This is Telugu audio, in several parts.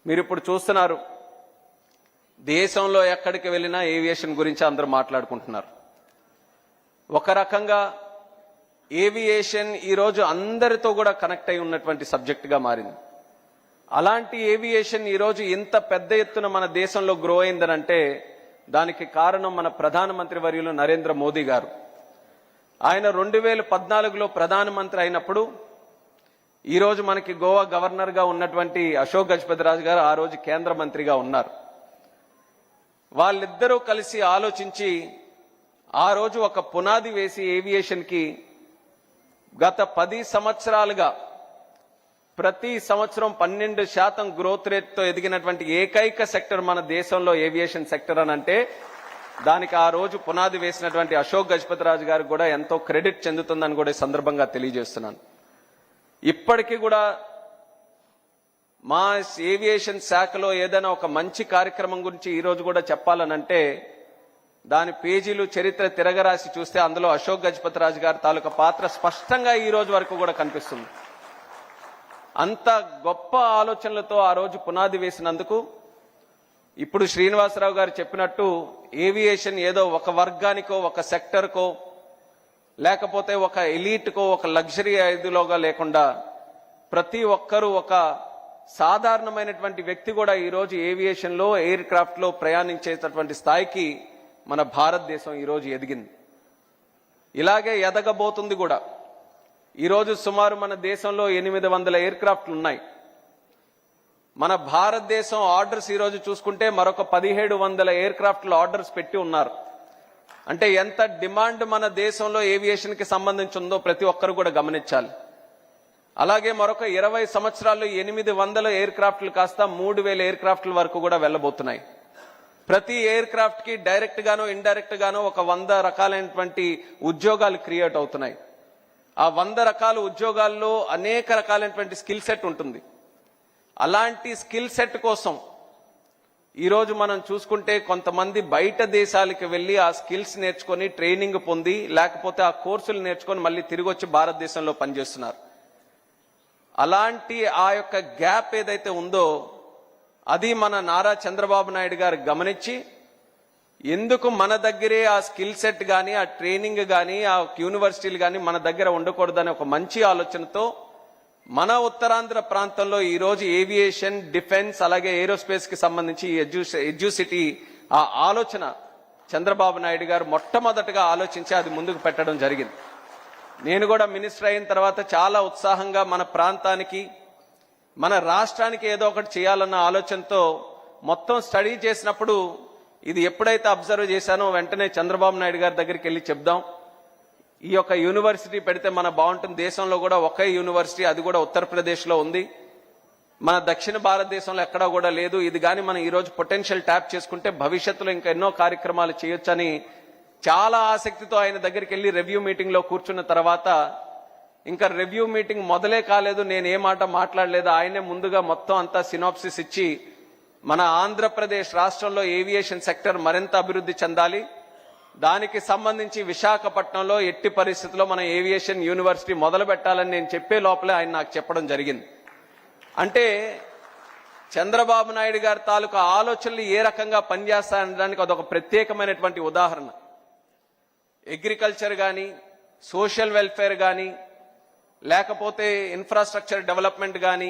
మీరు ఇప్పుడు చూస్తున్నారు, దేశంలో ఎక్కడికి వెళ్ళినా ఏవియేషన్ గురించి అందరూ మాట్లాడుకుంటున్నారు. ఒక రకంగా ఏవియేషన్ ఈరోజు అందరితో కూడా కనెక్ట్ అయి ఉన్నటువంటి సబ్జెక్టుగా మారింది. అలాంటి ఏవియేషన్ ఈరోజు ఇంత పెద్ద ఎత్తున మన దేశంలో గ్రో అయిందనంటే దానికి కారణం మన ప్రధానమంత్రి వర్యులు నరేంద్ర మోదీ గారు. ఆయన 2014లో ప్రధానమంత్రి అయినప్పుడు ఈరోజు మనకి గోవా గవర్నర్గా ఉన్నటువంటి అశోక్ గజపతి రాజు గారు ఆ రోజు కేంద్ర మంత్రిగా ఉన్నారు. వాళ్ళిద్దరూ కలిసి ఆలోచించి ఆ రోజు ఒక పునాది వేసి ఏవియేషన్కి గత 10 సంవత్సరాలుగా ప్రతి సంవత్సరం 12% గ్రోత్ రేట్తో ఎదిగినటువంటి ఏకైక సెక్టర్ మన దేశంలో ఏవియేషన్ సెక్టర్ అని అంటే దానికి ఆ రోజు పునాది వేసినటువంటి అశోక్ గజపతి రాజు గారికి కూడా ఎంతో క్రెడిట్ చెందుతుందని కూడా ఈ సందర్భంగా తెలియజేస్తున్నాను. ఇప్పటికీ కూడా మా ఏవియేషన్ శాఖలో ఏదైనా ఒక మంచి కార్యక్రమం గురించి ఈరోజు కూడా చెప్పాలనంటే దాని పేజీలు చరిత్ర తిరగరాసి చూస్తే అందులో అశోక్ గజపతి రాజు గారి తాలూకా పాత్ర స్పష్టంగా ఈ రోజు వరకు కూడా కనిపిస్తుంది. అంత గొప్ప ఆలోచనలతో ఆ రోజు పునాది వేసినందుకు ఇప్పుడు శ్రీనివాసరావు గారు చెప్పినట్టు ఏవియేషన్ ఏదో ఒక వర్గానికో ఒక సెక్టర్కో లేకపోతే ఒక ఎలీట్కో ఒక లగ్జరీ ఐదులోగా లేకుండా ప్రతి ఒక్కరూ ఒక సాధారణమైనటువంటి వ్యక్తి కూడా ఈరోజు ఏవియేషన్లో ఎయిర్ క్రాఫ్ట్లో ప్రయాణించేటటువంటి స్థాయికి మన భారతదేశం ఈరోజు ఎదిగింది. ఇలాగే ఎదగబోతుంది కూడా. ఈరోజు సుమారు మన దేశంలో 800 ఎయిర్ క్రాఫ్ట్లు ఉన్నాయి. మన భారతదేశం ఆర్డర్స్ ఈరోజు చూసుకుంటే మరొక 1700 ఎయిర్ క్రాఫ్ట్లు ఆర్డర్స్ పెట్టి ఉన్నారు. అంటే ఎంత డిమాండ్ మన దేశంలో ఏవియేషన్కి సంబంధించి ఉందో ప్రతి ఒక్కరు కూడా గమనించాలి. అలాగే మరొక 20 సంవత్సరాల్లో 800 ఎయిర్ క్రాఫ్ట్లు కాస్త 3000 ఎయిర్ క్రాఫ్ట్ల వరకు కూడా వెళ్ళబోతున్నాయి. ప్రతి ఎయిర్ క్రాఫ్ట్ కి డైరెక్ట్ గానో ఇండైరెక్ట్ గానో ఒక 100 రకాలైనటువంటి ఉద్యోగాలు క్రియేట్ అవుతున్నాయి. ఆ 100 రకాల ఉద్యోగాల్లో అనేక రకాలైనటువంటి స్కిల్ సెట్ ఉంటుంది. అలాంటి స్కిల్ సెట్ కోసం ఈరోజు మనం చూసుకుంటే కొంతమంది బయట దేశాలకు వెళ్ళి ఆ స్కిల్స్ నేర్చుకొని ట్రైనింగ్ పొంది లేకపోతే ఆ కోర్సులు నేర్చుకొని మళ్ళీ తిరిగి వచ్చి భారతదేశంలో పనిచేస్తున్నారు. అలాంటి ఆ యొక్క గ్యాప్ ఏదైతే ఉందో అది మన నారా చంద్రబాబు నాయుడు గారు గమనించి ఎందుకు మన దగ్గరే ఆ స్కిల్ సెట్ కానీ ఆ ట్రైనింగ్ కానీ ఆ యూనివర్సిటీలు కానీ మన దగ్గర ఉండకూడదని ఒక మంచి ఆలోచనతో మన ఉత్తరాంధ్ర ప్రాంతంలో ఈరోజు ఏవియేషన్, డిఫెన్స్ అలాగే ఏరోస్పేస్ కి సంబంధించి ఎడ్యూసిటీ ఆ ఆలోచన చంద్రబాబు నాయుడు గారు మొట్టమొదటగా ఆలోచించి అది ముందుకు పెట్టడం జరిగింది. నేను కూడా మినిస్టర్ అయిన తర్వాత చాలా ఉత్సాహంగా మన ప్రాంతానికి మన రాష్ట్రానికి ఏదో ఒకటి చేయాలన్న ఆలోచనతో మొత్తం స్టడీ చేసినప్పుడు ఇది ఎప్పుడైతే అబ్జర్వ్ చేశానో వెంటనే చంద్రబాబు నాయుడు గారి దగ్గరికి వెళ్ళి చెప్దాం, ఈ యొక్క యూనివర్సిటీ పెడితే మన బాగుంటుంది. దేశంలో కూడా ఒకే యూనివర్సిటీ, అది కూడా ఉత్తరప్రదేశ్లో ఉంది. మన దక్షిణ భారతదేశంలో ఎక్కడా కూడా లేదు. ఇది కానీ మనం ఈరోజు పొటెన్షియల్ ట్యాప్ చేసుకుంటే భవిష్యత్తులో ఇంకా ఎన్నో కార్యక్రమాలు చేయొచ్చని చాలా ఆసక్తితో ఆయన దగ్గరికి వెళ్ళి రివ్యూ మీటింగ్లో కూర్చున్న తర్వాత ఇంకా రివ్యూ మీటింగ్ మొదలే కాలేదు, నేను ఏ మాట మాట్లాడలేదు. ఆయనే ముందుగా మొత్తం అంతా సినాప్సిస్ ఇచ్చి మన ఆంధ్రప్రదేశ్ రాష్ట్రంలో ఏవియేషన్ సెక్టర్ మరింత అభివృద్ధి చెందాలి, దానికి సంబంధించి విశాఖపట్నంలో ఎట్టి పరిస్థితుల్లో మనం ఏవియేషన్ యూనివర్సిటీ మొదలు పెట్టాలని నేను చెప్పే లోపలే ఆయన నాకు చెప్పడం జరిగింది. అంటే చంద్రబాబు నాయుడు గారి తాలూకా ఆలోచనలు ఏ రకంగా పనిచేస్తాయనడానికి అదొక ప్రత్యేకమైనటువంటి ఉదాహరణ. అగ్రికల్చర్ కానీ, సోషల్ వెల్ఫేర్ కానీ, లేకపోతే ఇన్ఫ్రాస్ట్రక్చర్ డెవలప్మెంట్ కానీ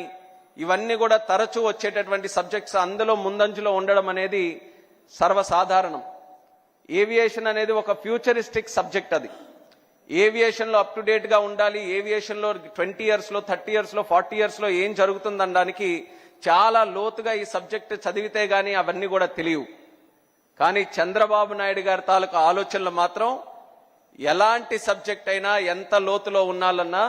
ఇవన్నీ కూడా తరచూ వచ్చేటటువంటి సబ్జెక్ట్స్ అందులో ముందంజలో ఉండడం అనేది సర్వసాధారణం. ఏవియేషన్ అనేది ఒక ఫ్యూచరిస్టిక్ సబ్జెక్ట్. అది ఏవియేషన్లో అప్ టు డేట్గా ఉండాలి. ఏవియేషన్లో 20 ఇయర్స్లో 30 ఇయర్స్లో 40 ఇయర్స్లో ఏం జరుగుతుందనడానికి చాలా లోతుగా ఈ సబ్జెక్ట్ చదివితే గానీ అవన్నీ కూడా తెలియవు. కానీ చంద్రబాబు నాయుడు గారి తాలూకా ఆలోచనలు మాత్రం ఎలాంటి సబ్జెక్ట్ అయినా ఎంత లోతులో ఉన్నాలన్నా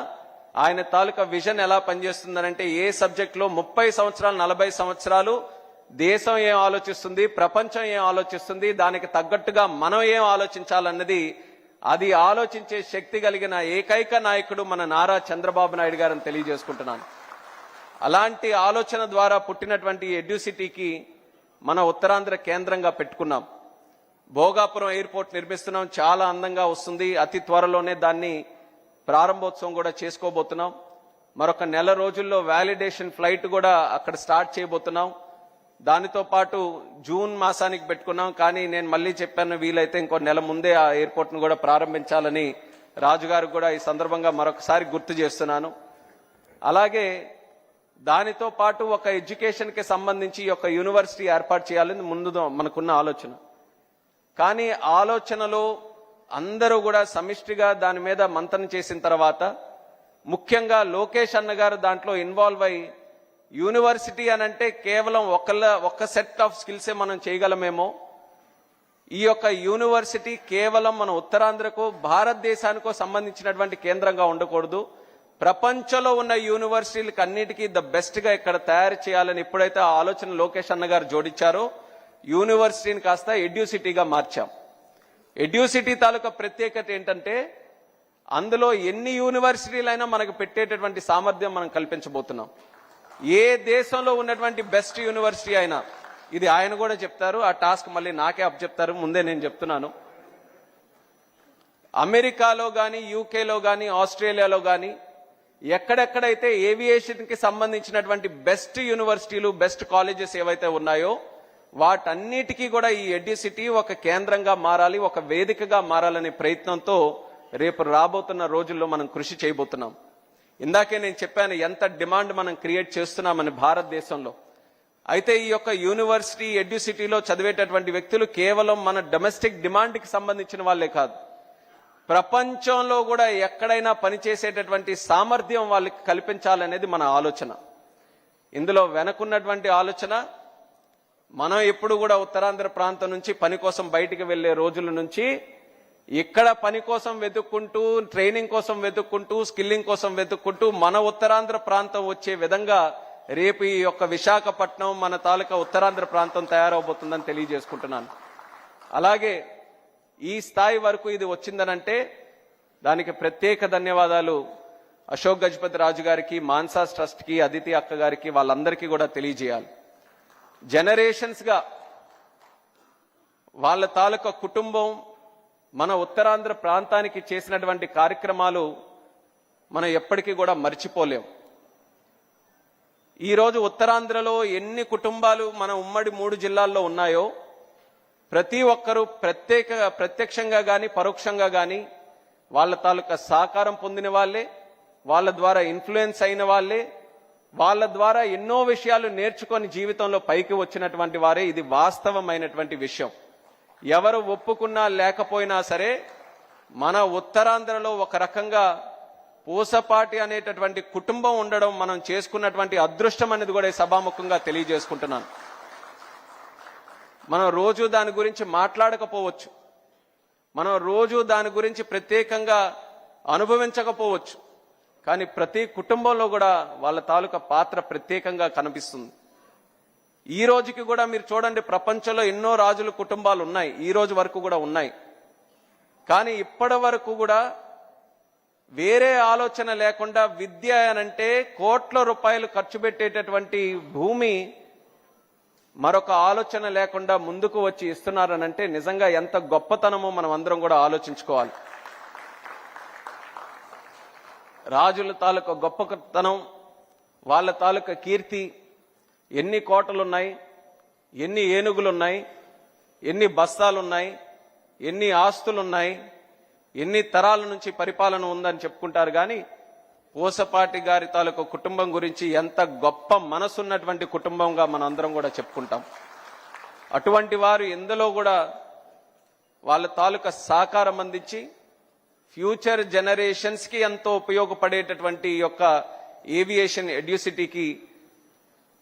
ఆయన తాలూకా విజన్ ఎలా పనిచేస్తుందనంటే ఏ సబ్జెక్టులో 30 సంవత్సరాలు 40 సంవత్సరాలు దేశం ఏం ఆలోచిస్తుంది, ప్రపంచం ఏం ఆలోచిస్తుంది, దానికి తగ్గట్టుగా మనం ఏం ఆలోచించాలన్నది అది ఆలోచించే శక్తి కలిగిన ఏకైక నాయకుడు మన నారా చంద్రబాబు నాయుడు గారని తెలియజేసుకుంటున్నాను. అలాంటి ఆలోచన ద్వారా పుట్టినటువంటి ఎడ్యూసిటీకి మన ఉత్తరాంధ్ర కేంద్రంగా పెట్టుకున్నాం. భోగాపురం ఎయిర్పోర్ట్ నిర్మిస్తున్నాం, చాలా అందంగా వస్తుంది. అతి త్వరలోనే దాన్ని ప్రారంభోత్సవం కూడా చేసుకోబోతున్నాం. మరొక నెల రోజుల్లో వ్యాలిడేషన్ ఫ్లైట్ కూడా అక్కడ స్టార్ట్ చేయబోతున్నాం. దానితో పాటు జూన్ మాసానికి పెట్టుకున్నాం. కానీ నేను మళ్ళీ చెప్పాను, వీలైతే ఇంకో నెల ముందే ఆ ఎయిర్పోర్ట్ను కూడా ప్రారంభించాలని రాజుగారికి కూడా ఈ సందర్భంగా మరొకసారి గుర్తు చేస్తున్నాను. అలాగే దానితో పాటు ఒక ఎడ్యుకేషన్కి సంబంధించి ఒక యూనివర్సిటీ ఏర్పాటు చేయాలని ముందు మనకున్న ఆలోచన. కానీ ఆలోచనలో అందరూ కూడా సమిష్టిగా దాని మీద మంతన చేసిన తర్వాత ముఖ్యంగా లోకేష్ అన్న గారు దాంట్లో ఇన్వాల్వ్ అయ్యి యూనివర్సిటీ అనంటే కేవలం ఒక్క సెట్ ఆఫ్ స్కిల్సే మనం చేయగలమేమో, ఈ యొక్క యూనివర్సిటీ కేవలం మన ఉత్తరాంధ్రకు భారతదేశానికో సంబంధించినటువంటి కేంద్రంగా ఉండకూడదు, ప్రపంచంలో ఉన్న యూనివర్సిటీలకు అన్నిటికీ ద బెస్ట్గా ఇక్కడ తయారు చేయాలని ఎప్పుడైతే ఆ ఆలోచన లోకేష్ అన్న గారు జోడించారో యూనివర్సిటీని కాస్త ఎడ్యూసిటీగా మార్చాం. ఎడ్యూసిటీ తాలూకా ప్రత్యేకత ఏంటంటే అందులో ఎన్ని యూనివర్సిటీలైనా మనకు పెట్టేటటువంటి సామర్థ్యం మనం కల్పించబోతున్నాం. ఏ దేశంలో ఉన్నటువంటి బెస్ట్ యూనివర్సిటీ అయినా, ఇది ఆయన కూడా చెప్తారు, ఆ టాస్క్ మళ్ళీ నాకే అప్పచెప్తారు, ముందే నేను చెప్తున్నాను. అమెరికాలో కానీ, యూకేలో కానీ, ఆస్ట్రేలియాలో కానీ ఎక్కడెక్కడైతే ఏవియేషన్కి సంబంధించినటువంటి బెస్ట్ యూనివర్సిటీలు, బెస్ట్ కాలేజెస్ ఏవైతే ఉన్నాయో వాటన్నిటికీ కూడా ఈ ఎడ్యుసిటీ ఒక కేంద్రంగా మారాలి, ఒక వేదికగా మారాలనే ప్రయత్నంతో రేపు రాబోతున్న రోజుల్లో మనం కృషి చేయబోతున్నాం. ఇందాకే నేను చెప్పాను ఎంత డిమాండ్ మనం క్రియేట్ చేస్తున్నామని భారతదేశంలో. అయితే ఈ యొక్క యూనివర్సిటీ ఎడ్యుసిటీలో చదివేటటువంటి వ్యక్తులు కేవలం మన డొమెస్టిక్ డిమాండ్కి సంబంధించిన వాళ్ళే కాదు, ప్రపంచంలో కూడా ఎక్కడైనా పనిచేసేటటువంటి సామర్థ్యం వాళ్ళకి కల్పించాలనేది మన ఆలోచన. ఇందులో వెనకున్నటువంటి ఆలోచన, మనం ఎప్పుడు కూడా ఉత్తరాంధ్ర ప్రాంతం నుంచి పని కోసం బయటికి వెళ్లే రోజుల నుంచి ఇక్కడ పని కోసం వెతుక్కుంటూ, ట్రైనింగ్ కోసం వెతుక్కుంటూ, స్కిల్లింగ్ కోసం వెతుక్కుంటూ మన ఉత్తరాంధ్ర ప్రాంతం వచ్చే విధంగా రేపు ఈ యొక్క విశాఖపట్నం మన తాలూకా ఉత్తరాంధ్ర ప్రాంతం తయారవబోతుందని తెలియజేసుకుంటున్నాను. అలాగే ఈ స్థాయి వరకు ఇది వచ్చిందనంటే దానికి ప్రత్యేక ధన్యవాదాలు అశోక్ గజపతి రాజు గారికి, మాన్సాస్ ట్రస్ట్కి, అదితి అక్క గారికి, వాళ్ళందరికీ కూడా తెలియజేయాలి. జనరేషన్స్గా వాళ్ళ తాలూకా కుటుంబం మన ఉత్తరాంధ్ర ప్రాంతానికి చేసినటువంటి కార్యక్రమాలు మనం ఎప్పటికీ కూడా మర్చిపోలేం. ఈరోజు ఉత్తరాంధ్రలో ఎన్ని కుటుంబాలు మన ఉమ్మడి 3 జిల్లాల్లో ఉన్నాయో ప్రతి ఒక్కరూ ప్రత్యక్షంగా కానీ పరోక్షంగా కానీ వాళ్ళ తాలూకా సహకారం పొందిన వాళ్ళే, వాళ్ళ ద్వారా ఇన్ఫ్లుయెన్స్ అయిన వాళ్ళే, వాళ్ళ ద్వారా ఎన్నో విషయాలు నేర్చుకొని జీవితంలో పైకి వచ్చినటువంటి వారే. ఇది వాస్తవమైనటువంటి విషయం. ఎవరు ఒప్పుకున్నా లేకపోయినా సరే మన ఉత్తరాంధ్రలో ఒక రకంగా పూసపాటి అనేటటువంటి కుటుంబం ఉండడం మనం చేసుకున్నటువంటి అదృష్టం అనేది కూడా సభాముఖంగా తెలియజేసుకుంటున్నాను. మనం రోజు దాని గురించి మాట్లాడకపోవచ్చు, మనం రోజు దాని గురించి ప్రత్యేకంగా అనుభవించకపోవచ్చు, కానీ ప్రతి కుటుంబంలో కూడా వాళ్ళ తాలూకా పాత్ర ప్రత్యేకంగా కనిపిస్తుంది. ఈ రోజుకి కూడా మీరు చూడండి, ప్రపంచంలో ఎన్నో రాజుల కుటుంబాలు ఉన్నాయి, ఈ రోజు వరకు కూడా ఉన్నాయి. కానీ ఇప్పటి వరకు కూడా వేరే ఆలోచన లేకుండా విద్య అనంటే కోట్ల రూపాయలు ఖర్చు పెట్టేటటువంటి భూమి మరొక ఆలోచన లేకుండా ముందుకు వచ్చి ఇస్తున్నారనంటే నిజంగా ఎంత గొప్పతనమో మనం అందరం కూడా ఆలోచించుకోవాలి. రాజుల తాలూకా గొప్పతనం, వాళ్ళ తాలూకా కీర్తి, ఎన్ని కోటలున్నాయి, ఎన్ని ఏనుగులున్నాయి, ఎన్ని బస్తాలున్నాయి, ఎన్ని ఆస్తులున్నాయి, ఎన్ని తరాల నుంచి పరిపాలన ఉందని చెప్పుకుంటారు. కానీ పూసపాటి గారి తాలూకా కుటుంబం గురించి ఎంత గొప్ప మనసున్నటువంటి కుటుంబంగా మనం అందరం కూడా చెప్పుకుంటాం. అటువంటి వారు ఎందులో కూడా వాళ్ళ తాలూకా సహకారం అందించి ఫ్యూచర్ జనరేషన్స్కి ఎంతో ఉపయోగపడేటటువంటి యొక్క ఏవియేషన్ ఎడ్యుసిటీకి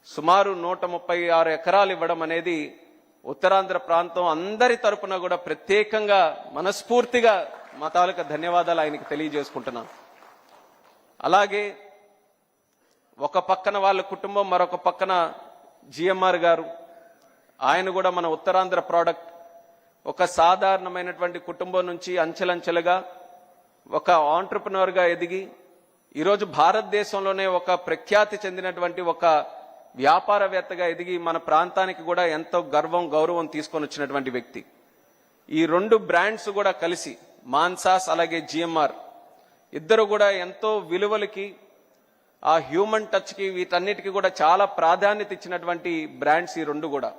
సుమారు 136 ఎకరాలు ఇవ్వడం అనేది ఉత్తరాంధ్ర ప్రాంతం అందరి తరపున కూడా ప్రత్యేకంగా మనస్ఫూర్తిగా మా తాలూకా ధన్యవాదాలు ఆయనకి తెలియజేసుకుంటున్నాను. అలాగే ఒక పక్కన వాళ్ళ కుటుంబం, మరొక పక్కన జిఎంఆర్ గారు, ఆయన కూడా మన ఉత్తరాంధ్ర ప్రోడక్ట్. ఒక సాధారణమైనటువంటి కుటుంబం నుంచి అంచెలంచెలుగా ఒక ఆంట్రప్రెన్యూర్గా ఎదిగి ఈరోజు భారతదేశంలోనే ఒక ప్రఖ్యాతి చెందినటువంటి ఒక వ్యాపారవేత్తగా ఎదిగి మన ప్రాంతానికి కూడా ఎంతో గర్వం, గౌరవం తీసుకొని వచ్చినటువంటి వ్యక్తి. ఈ 2 బ్రాండ్స్ కూడా కలిసి, మాన్సాస్ అలాగే జిఎంఆర్, ఇద్దరు కూడా ఎంతో విలువలకి, ఆ హ్యూమన్ టచ్కి వీటన్నిటికీ కూడా చాలా ప్రాధాన్యత ఇచ్చినటువంటి బ్రాండ్స్ ఈ రెండు కూడా.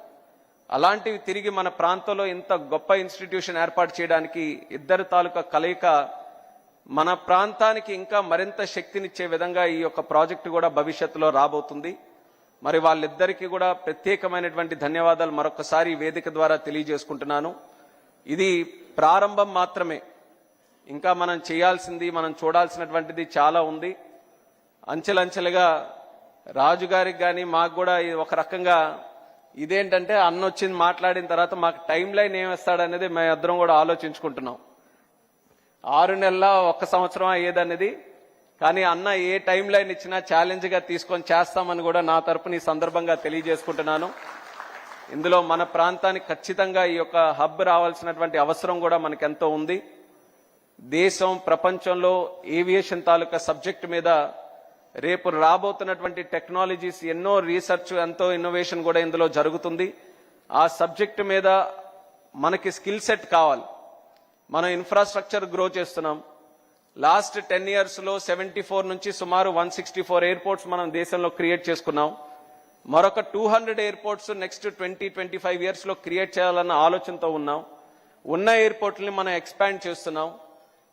అలాంటివి తిరిగి మన ప్రాంతంలో ఇంత గొప్ప ఇన్స్టిట్యూషన్ ఏర్పాటు చేయడానికి ఇద్దరు తాలూకా కలయిక మన ప్రాంతానికి ఇంకా మరింత శక్తినిచ్చే విధంగా ఈ యొక్క ప్రాజెక్టు కూడా భవిష్యత్తులో రాబోతుంది. మరి వాళ్ళిద్దరికీ కూడా ప్రత్యేకమైనటువంటి ధన్యవాదాలు మరొకసారి ఈ వేదిక ద్వారా తెలియజేసుకుంటున్నాను. ఇది ప్రారంభం మాత్రమే. ఇంకా మనం చేయాల్సింది, మనం చూడాల్సినటువంటిది చాలా ఉంది. అంచెలంచెలుగా రాజుగారికి కానీ మాకు కూడా ఒక రకంగా ఇదేంటంటే అన్న వచ్చింది మాట్లాడిన తర్వాత మాకు టైం లైన్ ఏమిస్తాడనేది మేము ఇద్దరం కూడా ఆలోచించుకుంటున్నాం. 6 నెలల 1 సంవత్సరం అయ్యేదనేది, కానీ అన్న ఏ టైం లైన్ ఇచ్చినా ఛాలెంజ్గా తీసుకొని చేస్తామని కూడా నా తరపున ఈ సందర్భంగా తెలియజేసుకుంటున్నాను. ఇందులో మన ప్రాంతానికి ఖచ్చితంగా ఈ యొక్క హబ్ రావాల్సినటువంటి అవసరం కూడా మనకెంతో ఉంది. దేశం ప్రపంచంలో ఏవియేషన్ తాలూకా సబ్జెక్టు మీద రేపు రాబోతున్నటువంటి టెక్నాలజీస్ ఎన్నో రీసెర్చ్, ఎంతో ఇన్నోవేషన్ కూడా ఇందులో జరుగుతుంది. ఆ సబ్జెక్టు మీద మనకి స్కిల్ సెట్ కావాలి. మనం ఇన్ఫ్రాస్ట్రక్చర్ గ్రో చేస్తున్నాం. లాస్ట్ 10 yearsలో 74 నుంచి సుమారు 164 ఎయిర్పోర్ట్స్ మనం దేశంలో క్రియేట్ చేసుకున్నాం. మరొక 200 ఎయిర్పోర్ట్స్ నెక్స్ట్ 20-25 yearsలో క్రియేట్ చేయాలన్న ఆలోచనతో ఉన్నాం. ఉన్న ఎయిర్పోర్ట్ని మనం ఎక్స్పాండ్ చేస్తున్నాం.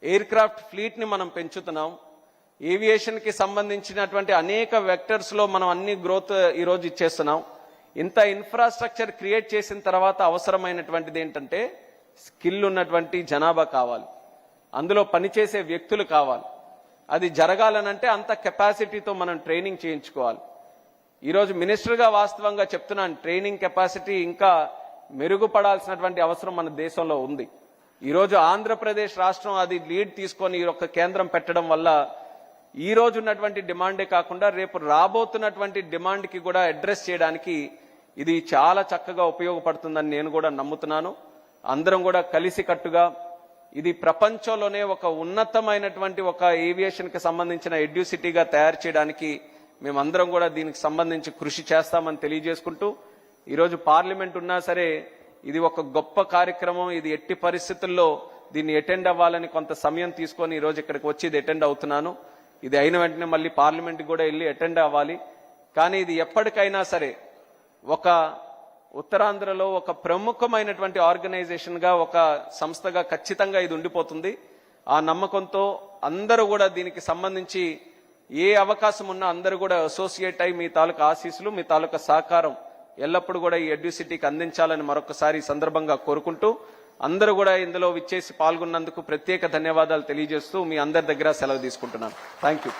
ఎయిర్ క్రాఫ్ట్ ఫ్లీట్ని మనం పెంచుతున్నాం. ఏవియేషన్కి సంబంధించినటువంటి అనేక వెక్టర్స్లో మనం అన్ని గ్రోత్ ఈరోజు ఇచ్చేస్తున్నాం. ఇంత ఇన్ఫ్రాస్ట్రక్చర్ క్రియేట్ చేసిన తర్వాత అవసరమైనటువంటిది ఏంటంటే స్కిల్ ఉన్నటువంటి జనాభా కావాలి, అందులో పనిచేసే వ్యక్తులు కావాలి. అది జరగాలనంటే అంత కెపాసిటీతో మనం ట్రైనింగ్ చేయించుకోవాలి. ఈరోజు మినిస్టర్గా వాస్తవంగా చెప్తున్నాను, ట్రైనింగ్ కెపాసిటీ ఇంకా మెరుగుపడాల్సినటువంటి అవసరం మన దేశంలో ఉంది. ఈరోజు ఆంధ్రప్రదేశ్ రాష్ట్రం అది లీడ్ తీసుకొని ఈ యొక్క కేంద్రం పెట్టడం వల్ల ఈ రోజు ఉన్నటువంటి డిమాండే కాకుండా రేపు రాబోతున్నటువంటి డిమాండ్కి కూడా అడ్రస్ చేయడానికి ఇది చాలా చక్కగా ఉపయోగపడుతుందని నేను కూడా నమ్ముతున్నాను. అందరం కూడా కలిసికట్టుగా ఇది ప్రపంచంలోనే ఒక ఉన్నతమైనటువంటి ఒక ఏవియేషన్కి సంబంధించిన ఎడ్యూసిటీగా తయారు చేయడానికి మేమందరం కూడా దీనికి సంబంధించి కృషి చేస్తామని తెలియజేసుకుంటూ, ఈరోజు పార్లమెంట్ ఉన్నా సరే ఇది ఒక గొప్ప కార్యక్రమం. ఇది ఎట్టి పరిస్థితుల్లో దీన్ని అటెండ్ అవ్వాలని కొంత సమయం తీసుకొని ఈరోజు ఇక్కడికి వచ్చి ఇది అటెండ్ అవుతున్నాను. ఇది అయిన వెంటనే మళ్ళీ పార్లమెంట్కి కూడా వెళ్ళి అటెండ్ అవ్వాలి. కానీ ఇది ఎప్పటికైనా సరే ఒక ఉత్తరాంధ్రలో ఒక ప్రముఖమైనటువంటి ఆర్గనైజేషన్గా, ఒక సంస్థగా ఖచ్చితంగా ఇది ఉండిపోతుంది. ఆ నమ్మకంతో అందరూ కూడా దీనికి సంబంధించి ఏ అవకాశం ఉన్నా అందరూ కూడా అసోసియేట్ అయి మీ తాలూకా ఆశీస్సులు, మీ తాలూకా సహకారం ఎల్లప్పుడూ కూడా ఈ ఎడ్యూసిటీకి అందించాలని మరొకసారి ఈ సందర్భంగా కోరుకుంటూ, అందరూ కూడా ఇందులో విచ్చేసి పాల్గొన్నందుకు ప్రత్యేక ధన్యవాదాలు తెలియజేస్తూ మీ అందరి దగ్గర సెలవు తీసుకుంటున్నాను. Thank you.